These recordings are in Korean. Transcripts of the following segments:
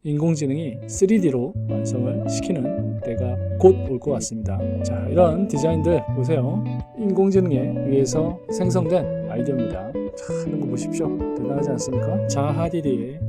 인공지능이 3D로 완성을 시키는 때가 곧 올 것 같습니다. 자, 이런 디자인들 보세요. 인공지능에 의해서 생성된 아이디어입니다. 자, 이런 거 보십시오. 대단하지 않습니까? 자하 하디드의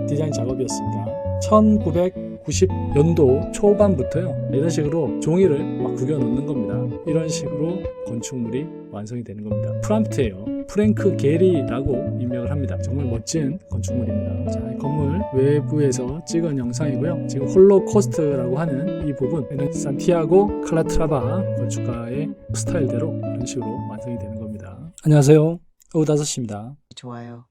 디자인 작업이었습니다. 1990년도 초반부터요, 이런 식으로 종이를 막 구겨 놓는 겁니다. 이런 식으로 건축물이 완성이 되는 겁니다. 프롬프트예요. 프랭크 게리라고 임명을 합니다. 정말 멋진 건축물입니다. 자, 이 건물 외부에서 찍은 영상이고요. 지금 홀로코스트라고 하는 이 부분은 산티아고 칼라트라바 건축가의 스타일대로 이런 식으로 완성이 되는 겁니다. 안녕하세요, 오후 5시입니다. 좋아요,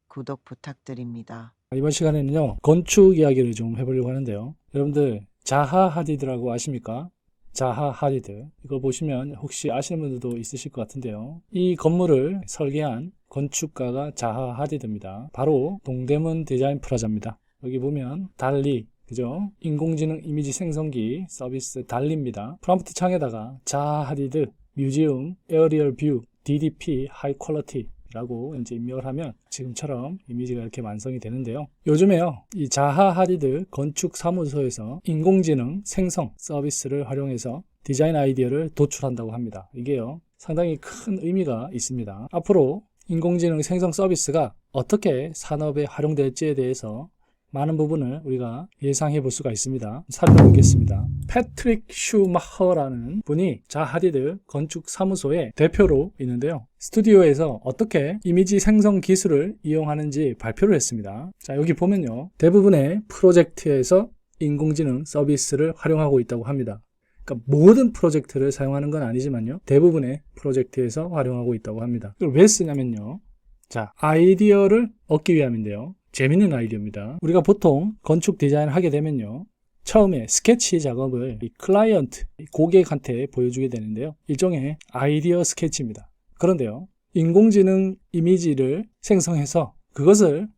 구독 부탁드립니다. 이번 시간에는요, 건축 이야기를 좀 해보려고 하는데요. 여러분들 자하 하디드라고 아십니까? 자하 하디드, 이거 보시면 혹시 아시는 분들도 있으실 것 같은데요. 이 건물을 설계한 건축가가 자하 하디드입니다. 바로 동대문 디자인 프라자입니다. 여기 보면 달리, 그죠? 인공지능 이미지 생성기 서비스 달리입니다. 프롬프트 창에다가 자하 하디드 뮤지엄 에어리얼 뷰 DDP 하이 퀄리티 라고 이제 입력을 하면 지금처럼 이미지가 이렇게 완성이 되는데요. 요즘에요, 이 자하 하디드 건축 사무소에서 인공지능 생성 서비스를 활용해서 디자인 아이디어를 도출한다고 합니다. 이게요, 상당히 큰 의미가 있습니다. 앞으로 인공지능 생성 서비스가 어떻게 산업에 활용될지에 대해서 많은 부분을 우리가 예상해 볼 수가 있습니다. 살펴보겠습니다. 패트릭 슈마허라는 분이 자하 하디드 건축 사무소의 대표로 있는데요. 스튜디오에서 어떻게 이미지 생성 기술을 이용하는지 발표를 했습니다. 자, 여기 보면요, 대부분의 프로젝트에서 인공지능 서비스를 활용하고 있다고 합니다. 그러니까 모든 프로젝트를 사용하는 건 아니지만요, 대부분의 프로젝트에서 활용하고 있다고 합니다. 이걸 왜 쓰냐면요, 자, 아이디어를 얻기 위함인데요. 재밌는 아이디어입니다. 우리가 보통 건축 디자인을 하게 되면요, 처음에 스케치 작업을 이 클라이언트, 고객한테 보여주게 되는데요. 일종의 아이디어 스케치입니다. 그런데요, 인공지능 이미지를 생성해서 그것을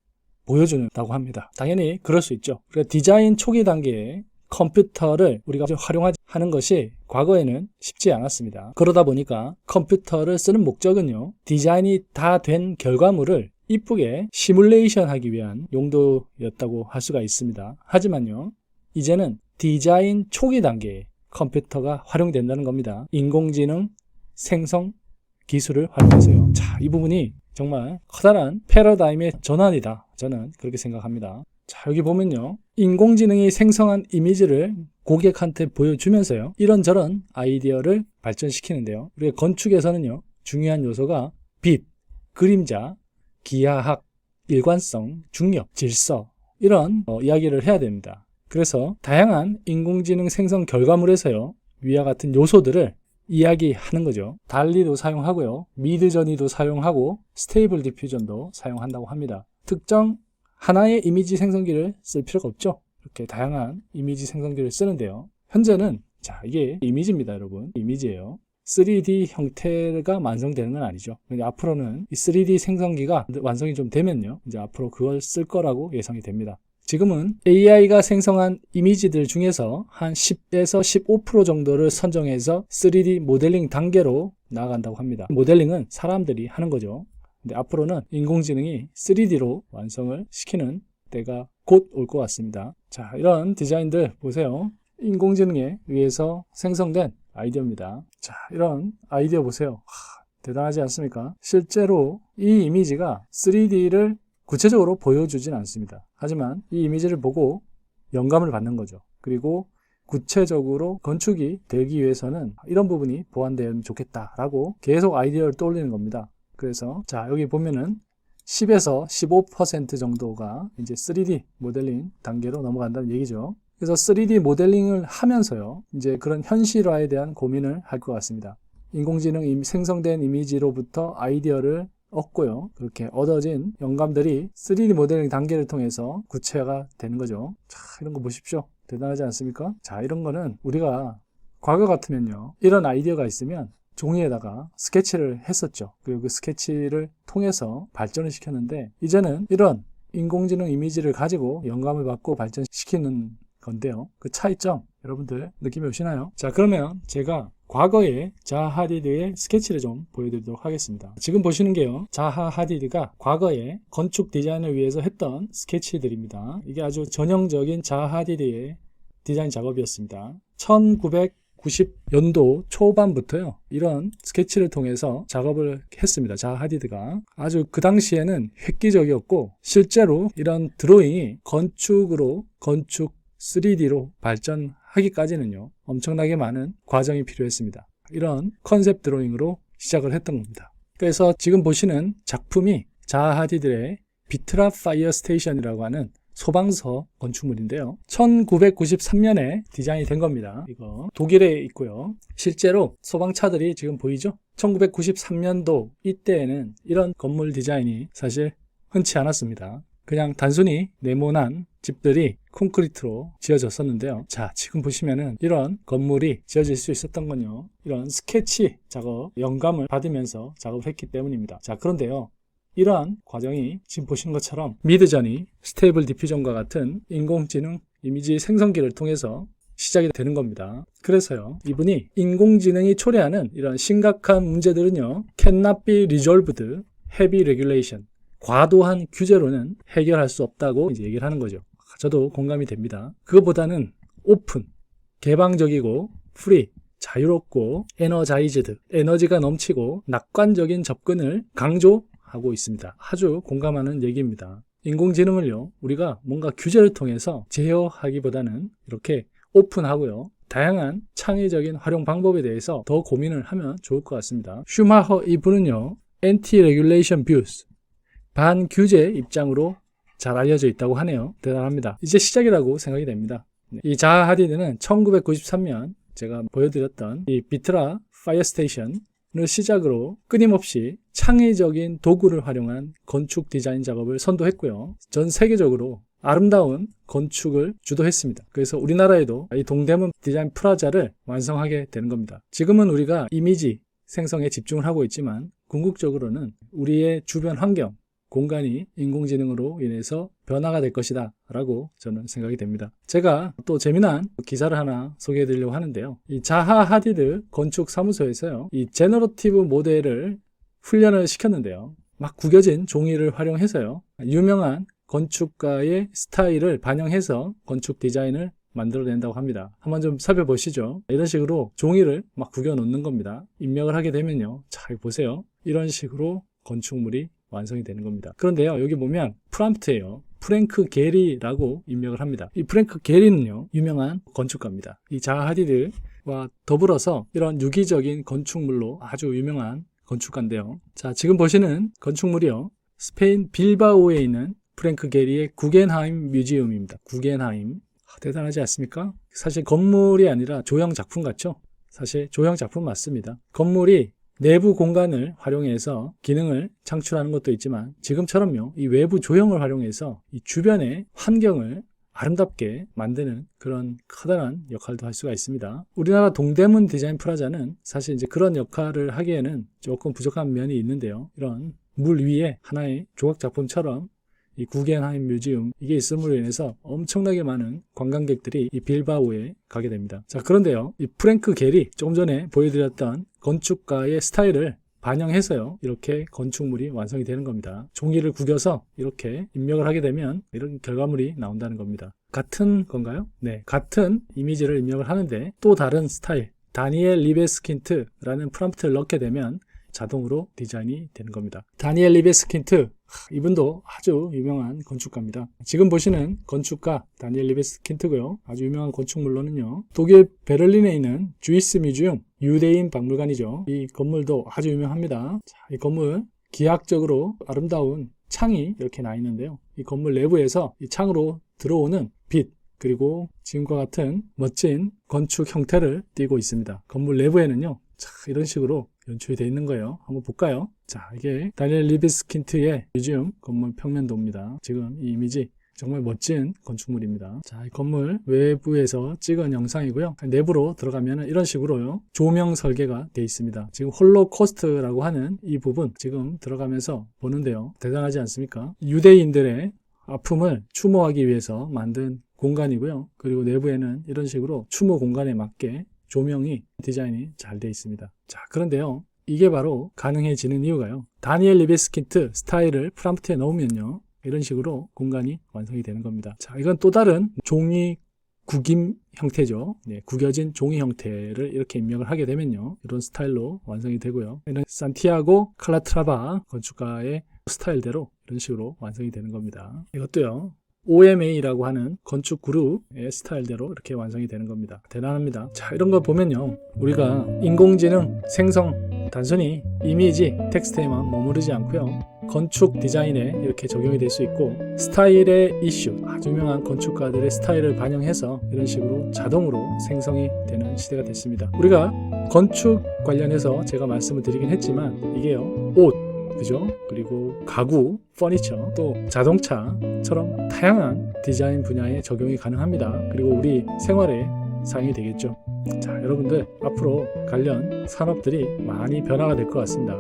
보여준다고 합니다. 당연히 그럴 수 있죠. 그러니까 디자인 초기 단계에 컴퓨터를 우리가 활용하는 것이 과거에는 쉽지 않았습니다. 그러다 보니까 컴퓨터를 쓰는 목적은요, 디자인이 다 된 결과물을 이쁘게 시뮬레이션 하기 위한 용도였다고 할 수가 있습니다. 하지만요, 이제는 디자인 초기 단계에 컴퓨터가 활용된다는 겁니다. 인공지능 생성 기술을 활용해서요. 자, 이 부분이 정말 커다란 패러다임의 전환이다, 저는 그렇게 생각합니다. 자, 여기 보면요, 인공지능이 생성한 이미지를 고객한테 보여주면서요, 이런저런 아이디어를 발전시키는데요. 우리가 건축에서는요, 중요한 요소가 빛, 그림자, 기하학, 일관성, 중력, 질서, 이런 이야기를 해야 됩니다. 그래서 다양한 인공지능 생성 결과물에서요, 위와 같은 요소들을 이야기하는 거죠. 달리도 사용하고요, 미드저니도 사용하고 스테이블 디퓨전도 사용한다고 합니다. 특정 하나의 이미지 생성기를 쓸 필요가 없죠. 이렇게 다양한 이미지 생성기를 쓰는데요. 현재는, 자, 이게 이미지입니다, 여러분. 이미지예요. 3D 형태가 완성되는 건 아니죠. 근데 앞으로는 이 3D 생성기가 완성이 좀 되면요, 이제 앞으로 그걸 쓸 거라고 예상이 됩니다. 지금은 AI가 생성한 이미지들 중에서 한 10에서 15% 정도를 선정해서 3D 모델링 단계로 나아간다고 합니다. 모델링은 사람들이 하는 거죠. 근데 앞으로는 인공지능이 3D로 완성을 시키는 때가 곧 올 것 같습니다. 자, 이런 디자인들 보세요. 인공지능에 의해서 생성된 아이디어입니다. 자, 이런 아이디어 보세요. 대단하지 않습니까? 실제로 이 이미지가 3D를 구체적으로 보여주진 않습니다. 하지만 이 이미지를 보고 영감을 받는 거죠. 그리고 구체적으로 건축이 되기 위해서는 이런 부분이 보완되면 좋겠다라고 계속 아이디어를 떠올리는 겁니다. 그래서 자, 여기 보면은 10에서 15% 정도가 이제 3D 모델링 단계로 넘어간다는 얘기죠. 그래서 3D 모델링을 하면서요, 이제 그런 현실화에 대한 고민을 할 것 같습니다. 인공지능 생성된 이미지로부터 아이디어를 얻고요, 그렇게 얻어진 영감들이 3D 모델링 단계를 통해서 구체화가 되는 거죠. 자, 이런 거 보십시오. 대단하지 않습니까? 자, 이런 거는 우리가 과거 같으면요, 이런 아이디어가 있으면 종이에다가 스케치를 했었죠. 그리고 그 스케치를 통해서 발전을 시켰는데, 이제는 이런 인공지능 이미지를 가지고 영감을 받고 발전시키는 건데요. 그 차이점 여러분들 느낌이 오시나요? 자, 그러면 제가 과거의 자하 하디드의 스케치를 좀 보여드리도록 하겠습니다. 지금 보시는 게요, 자하 하디드가 과거에 건축 디자인을 위해서 했던 스케치들입니다. 이게 아주 전형적인 자하 하디드의 디자인 작업이었습니다. 1990년도 초반부터요, 이런 스케치를 통해서 작업을 했습니다. 자하 하디드가 아주 그 당시에는 획기적이었고, 실제로 이런 드로잉이 건축 3D로 발전하기까지는요, 엄청나게 많은 과정이 필요했습니다. 이런 컨셉 드로잉으로 시작을 했던 겁니다. 그래서 지금 보시는 작품이 자하 하디드의 비트라 파이어 스테이션이라고 하는 소방서 건축물인데요. 1993년에 디자인이 된 겁니다. 이거 독일에 있고요. 실제로 소방차들이 지금 보이죠? 1993년도 이때에는 이런 건물 디자인이 사실 흔치 않았습니다. 그냥 단순히 네모난 집들이 콘크리트로 지어졌었는데요. 자, 지금 보시면은 이런 건물이 지어질 수 있었던 건요, 이런 스케치 작업, 영감을 받으면서 작업을 했기 때문입니다. 자, 그런데요, 이러한 과정이 지금 보시는 것처럼 미드저니, 스테이블 디퓨전과 같은 인공지능 이미지 생성기를 통해서 시작이 되는 겁니다. 그래서요, 이분이 인공지능이 초래하는 이런 심각한 문제들은요, cannot be resolved heavy regulation, 과도한 규제로는 해결할 수 없다고 이제 얘기를 하는 거죠. 저도 공감이 됩니다. 그것보다는 오픈, 개방적이고 프리, 자유롭고 에너자이즈드, 에너지가 넘치고 낙관적인 접근을 강조하고 있습니다. 아주 공감하는 얘기입니다. 인공지능을요, 우리가 뭔가 규제를 통해서 제어하기보다는 이렇게 오픈하고요, 다양한 창의적인 활용 방법에 대해서 더 고민을 하면 좋을 것 같습니다. 슈마허 이분은요, Anti-Regulation Views, 반규제 입장으로 잘 알려져 있다고 하네요. 대단합니다. 이제 시작이라고 생각이 됩니다. 이 자하 하디드는 1993년 제가 보여드렸던 이 비트라 파이어 스테이션을 시작으로 끊임없이 창의적인 도구를 활용한 건축 디자인 작업을 선도했고요. 전 세계적으로 아름다운 건축을 주도했습니다. 그래서 우리나라에도 이 동대문 디자인 프라자를 완성하게 되는 겁니다. 지금은 우리가 이미지 생성에 집중을 하고 있지만 궁극적으로는 우리의 주변 환경, 공간이 인공지능으로 인해서 변화가 될 것이다 라고 저는 생각이 됩니다. 제가 또 재미난 기사를 하나 소개해 드리려고 하는데요. 이 자하 하디드 건축사무소에서요, 이 제너러티브 모델을 훈련을 시켰는데요, 막 구겨진 종이를 활용해서요, 유명한 건축가의 스타일을 반영해서 건축 디자인을 만들어낸다고 합니다. 한번 좀 살펴보시죠. 이런 식으로 종이를 막 구겨 놓는 겁니다. 입력을 하게 되면요, 자, 보세요. 이런 식으로 건축물이 완성이 되는 겁니다. 그런데요, 여기 보면 프롬프트예요. 프랭크 게리라고 입력을 합니다. 이 프랭크 게리는요, 유명한 건축가입니다. 이 자하 하디드와 더불어서 이런 유기적인 건축물로 아주 유명한 건축가인데요. 자, 지금 보시는 건축물이요, 스페인 빌바오에 있는 프랭크 게리의 구겐하임 뮤지엄입니다. 구겐하임. 대단하지 않습니까? 사실 건물이 아니라 조형 작품 같죠? 사실 조형 작품 맞습니다. 건물이 내부 공간을 활용해서 기능을 창출하는 것도 있지만, 지금처럼요, 이 외부 조형을 활용해서 이 주변의 환경을 아름답게 만드는 그런 커다란 역할도 할 수가 있습니다. 우리나라 동대문 디자인 프라자는 사실 이제 그런 역할을 하기에는 조금 부족한 면이 있는데요. 이런 물 위에 하나의 조각 작품처럼 이 구겐하임 뮤지엄, 이게 있음으로 인해서 엄청나게 많은 관광객들이 이 빌바오에 가게 됩니다. 자, 그런데요, 이 프랭크 게리, 조금 전에 보여드렸던 건축가의 스타일을 반영해서요, 이렇게 건축물이 완성이 되는 겁니다. 종이를 구겨서 이렇게 입력을 하게 되면 이런 결과물이 나온다는 겁니다. 같은 건가요? 네, 같은 이미지를 입력을 하는데 또 다른 스타일, 다니엘 리베스킨트라는 프롬프트를 넣게 되면 자동으로 디자인이 되는 겁니다. 다니엘 리베스킨트, 이분도 아주 유명한 건축가입니다. 지금 보시는 건축가 다니엘 리베스킨트고요. 아주 유명한 건축물로는요, 독일 베를린에 있는 주이스 뮤지엄, 유대인 박물관이죠. 이 건물도 아주 유명합니다. 자, 이 건물 기하학적으로 아름다운 창이 이렇게 나 있는데요, 이 건물 내부에서 이 창으로 들어오는 빛, 그리고 지금과 같은 멋진 건축 형태를 띠고 있습니다. 건물 내부에는요, 자, 이런 식으로 연출이 되어 있는 거예요. 한번 볼까요? 자, 이게 다니엘 리베스킨트의 뮤지엄 건물 평면도입니다. 지금 이 이미지 정말 멋진 건축물입니다. 자, 이 건물 외부에서 찍은 영상이고요. 내부로 들어가면 이런 식으로요, 조명 설계가 되어 있습니다. 지금 홀로코스트라고 하는 이 부분 지금 들어가면서 보는데요, 대단하지 않습니까? 유대인들의 아픔을 추모하기 위해서 만든 공간이고요. 그리고 내부에는 이런 식으로 추모 공간에 맞게 조명이 디자인이 잘 되어 있습니다. 자, 그런데요. 이게 바로 가능해지는 이유가요. 다니엘 리베스킨트 스타일을 프롬프트에 넣으면요. 이런 식으로 공간이 완성이 되는 겁니다. 자, 이건 또 다른 종이 구김 형태죠. 네, 구겨진 종이 형태를 이렇게 입력을 하게 되면요. 이런 스타일로 완성이 되고요. 이런 산티아고 칼라트라바 건축가의 스타일대로 이런 식으로 완성이 되는 겁니다. 이것도요. OMA라고 하는 건축 그룹의 스타일대로 이렇게 완성이 되는 겁니다. 대단합니다. 자, 이런 거 보면요. 우리가 인공지능 생성 단순히 이미지, 텍스트에만 머무르지 않고요. 건축 디자인에 이렇게 적용이 될 수 있고 스타일의 이슈, 아주 유명한 건축가들의 스타일을 반영해서 이런 식으로 자동으로 생성이 되는 시대가 됐습니다. 우리가 건축 관련해서 제가 말씀을 드리긴 했지만 이게요. 옷, 그죠? 그리고 가구, 퍼니처, 또 자동차처럼 다양한 디자인 분야에 적용이 가능합니다. 그리고 우리 생활에 사용이 되겠죠. 자, 여러분들 앞으로 관련 산업들이 많이 변화가 될 것 같습니다.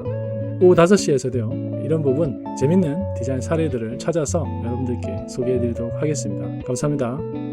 오후 5시에서도요. 이런 부분 재밌는 디자인 사례들을 찾아서 여러분들께 소개해 드리도록 하겠습니다. 감사합니다.